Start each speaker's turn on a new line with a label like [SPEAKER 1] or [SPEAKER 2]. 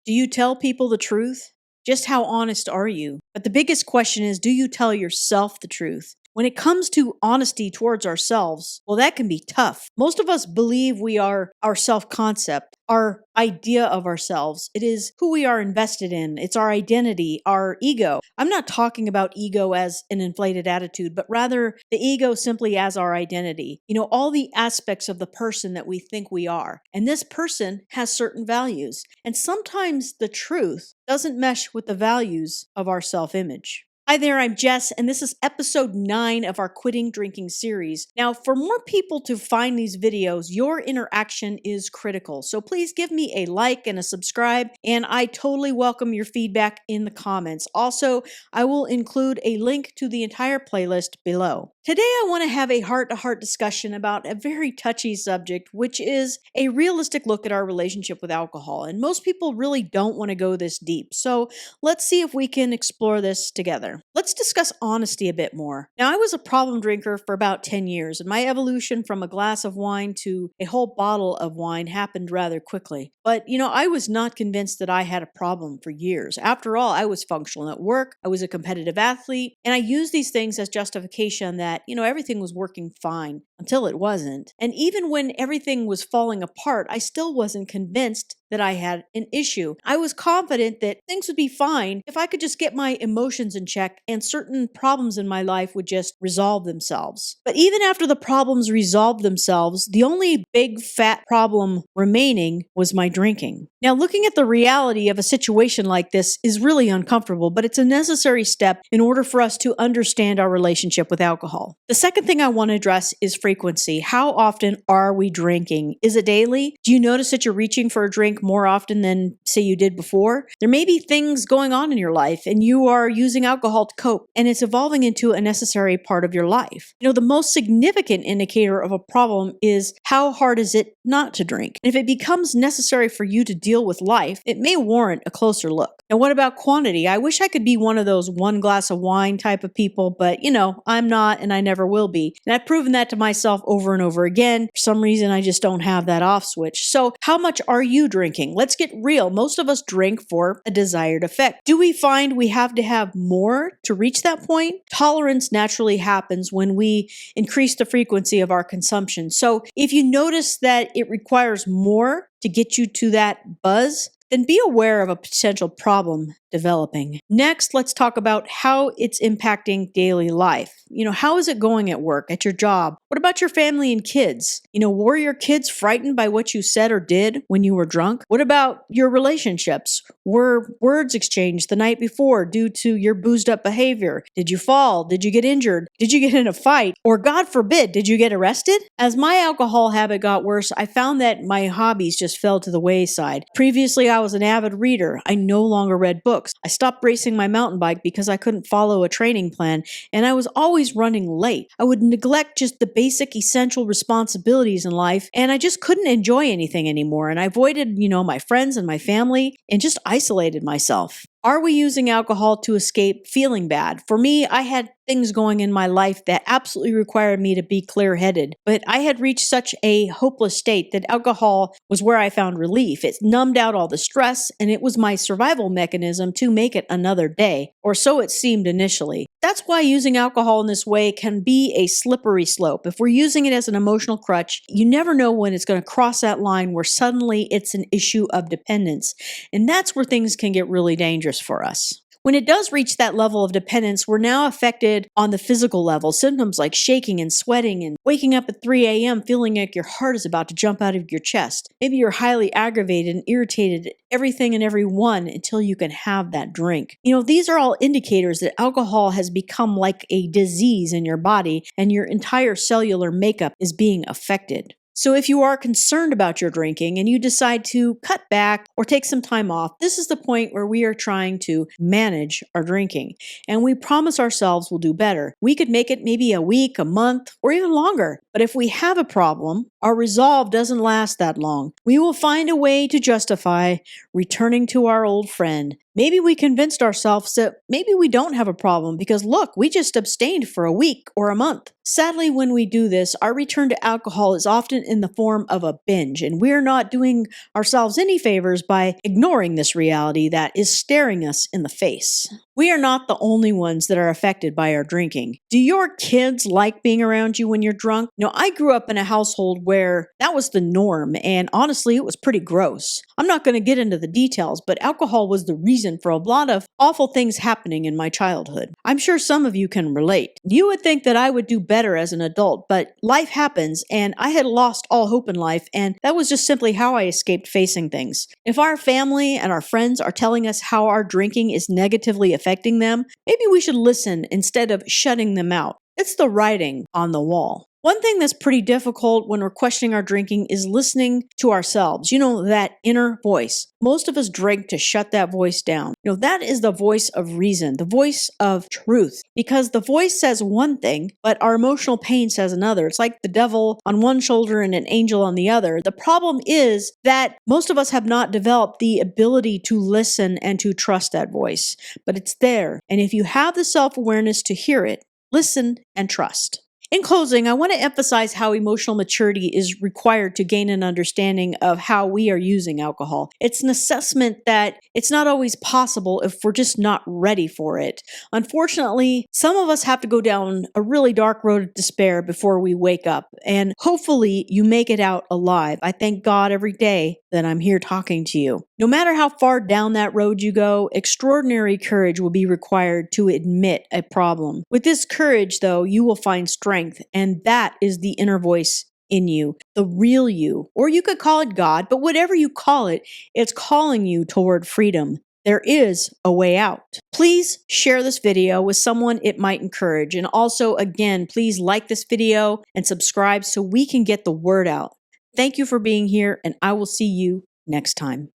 [SPEAKER 1] Do you tell people the truth? Just how honest are you? But the biggest question is, do you tell yourself the truth? When it comes to honesty towards ourselves, well, that can be tough. Most of us believe we are our self concept, our idea of ourselves. It is who we are invested in. It's our identity, our ego. I'm not talking about ego as an inflated attitude, but rather the ego simply as our identity. You know, all the aspects of the person that we think we are. And this person has certain values. And sometimes the truth doesn't mesh with the values of our self image. Hi there, I'm Jess, and this is episode 9 of our Quitting Drinking series. Now, for more people to find these videos, your interaction is critical. So please give me a like and a subscribe, and I totally welcome your feedback in the comments. Also, I will include a link to the entire playlist below. Today, I want to have a heart-to-heart discussion about a very touchy subject, which is a realistic look at our relationship with alcohol. And most people really don't want to go this deep. So let's see if we can explore this together. Let's discuss honesty a bit more. Now, I was a problem drinker for about 10 years, and my evolution from a glass of wine to a whole bottle of wine happened rather quickly. But, I was not convinced that I had a problem for years. After all, I was functional at work, I was a competitive athlete, and I used these things as justification that, everything was working fine until it wasn't. And even when everything was falling apart, I still wasn't convinced that I had an issue. I was confident that things would be fine if I could just get my emotions in check and certain problems in my life would just resolve themselves. But even after the problems resolved themselves, the only big fat problem remaining was my drinking. Now, looking at the reality of a situation like this is really uncomfortable, but it's a necessary step in order for us to understand our relationship with alcohol. The second thing I want to address is frequency. How often are we drinking? Is it daily? Do you notice that you're reaching for a drink more often than, say, you did before? There may be things going on in your life and you are using alcohol to cope, and it's evolving into a necessary part of your life. The most significant indicator of a problem is how hard is it not to drink. And if it becomes necessary for you to deal with life, it may warrant a closer look. Now, what about quantity? I wish I could be one of those one glass of wine type of people, but I'm not, and I never will be. And I've proven that to myself over and over again. For some reason, I just don't have that off switch. So how much are you drinking? Let's get real. Most of us drink for a desired effect. Do we find we have to have more to reach that point? Tolerance naturally happens when we increase the frequency of our consumption. So if you notice that it requires more to get you to that buzz, then be aware of a potential problem developing. Next, let's talk about how it's impacting daily life. How is it going at work, at your job? What about your family and kids? Were your kids frightened by what you said or did when you were drunk? What about your relationships? Were words exchanged the night before due to your boozed up behavior? Did you fall? Did you get injured? Did you get in a fight? Or God forbid, did you get arrested? As my alcohol habit got worse, I found that my hobbies just fell to the wayside. Previously, I was an avid reader. I no longer read books. I stopped racing my mountain bike because I couldn't follow a training plan, and I was always running late. I would neglect just the basic essential responsibilities in life, and I just couldn't enjoy anything anymore. And I avoided, my friends and my family and just isolated myself. Are we using alcohol to escape feeling bad? For me, I had things going in my life that absolutely required me to be clear-headed, but I had reached such a hopeless state that alcohol was where I found relief. It numbed out all the stress, and it was my survival mechanism to make it another day, or so it seemed initially. That's why using alcohol in this way can be a slippery slope. If we're using it as an emotional crutch, you never know when it's going to cross that line where suddenly it's an issue of dependence, and that's where things can get really dangerous for us. When it does reach that level of dependence, we're now affected on the physical level. Symptoms like shaking and sweating and waking up at 3 a.m. feeling like your heart is about to jump out of your chest. Maybe you're highly aggravated and irritated at everything and everyone until you can have that drink. These are all indicators that alcohol has become like a disease in your body and your entire cellular makeup is being affected. So if you are concerned about your drinking and you decide to cut back or take some time off, this is the point where we are trying to manage our drinking. And we promise ourselves we'll do better. We could make it maybe a week, a month, or even longer. But if we have a problem, Our resolve doesn't last that long. We will find a way to justify returning to our old friend. Maybe we convinced ourselves that maybe we don't have a problem because look, we just abstained for a week or a month. Sadly, when we do this, our return to alcohol is often in the form of a binge, and we're not doing ourselves any favors by ignoring this reality that is staring us in the face. We are not the only ones that are affected by our drinking. Do your kids like being around you when you're drunk? I grew up in a household where that was the norm, and honestly, it was pretty gross. I'm not going to get into the details, but alcohol was the reason for a lot of awful things happening in my childhood. I'm sure some of you can relate. You would think that I would do better as an adult, but life happens, and I had lost all hope in life, and that was just simply how I escaped facing things. If our family and our friends are telling us how our drinking is negatively affecting them, maybe we should listen instead of shutting them out. It's the writing on the wall. One thing that's pretty difficult when we're questioning our drinking is listening to ourselves. That inner voice. Most of us drink to shut that voice down. That is the voice of reason, the voice of truth. Because the voice says one thing, but our emotional pain says another. It's like the devil on one shoulder and an angel on the other. The problem is that most of us have not developed the ability to listen and to trust that voice. But it's there. And if you have the self-awareness to hear it, listen and trust. In closing, I want to emphasize how emotional maturity is required to gain an understanding of how we are using alcohol. It's an assessment that it's not always possible if we're just not ready for it. Unfortunately, some of us have to go down a really dark road of despair before we wake up, and hopefully you make it out alive. I thank God every day that I'm here talking to you. No matter how far down that road you go, extraordinary courage will be required to admit a problem. With this courage, though, you will find strength, and that is the inner voice in you, the real you. Or you could call it God, but whatever you call it, it's calling you toward freedom. There is a way out. Please share this video with someone it might encourage. And also, again, please like this video and subscribe so we can get the word out. Thank you for being here, and I will see you next time.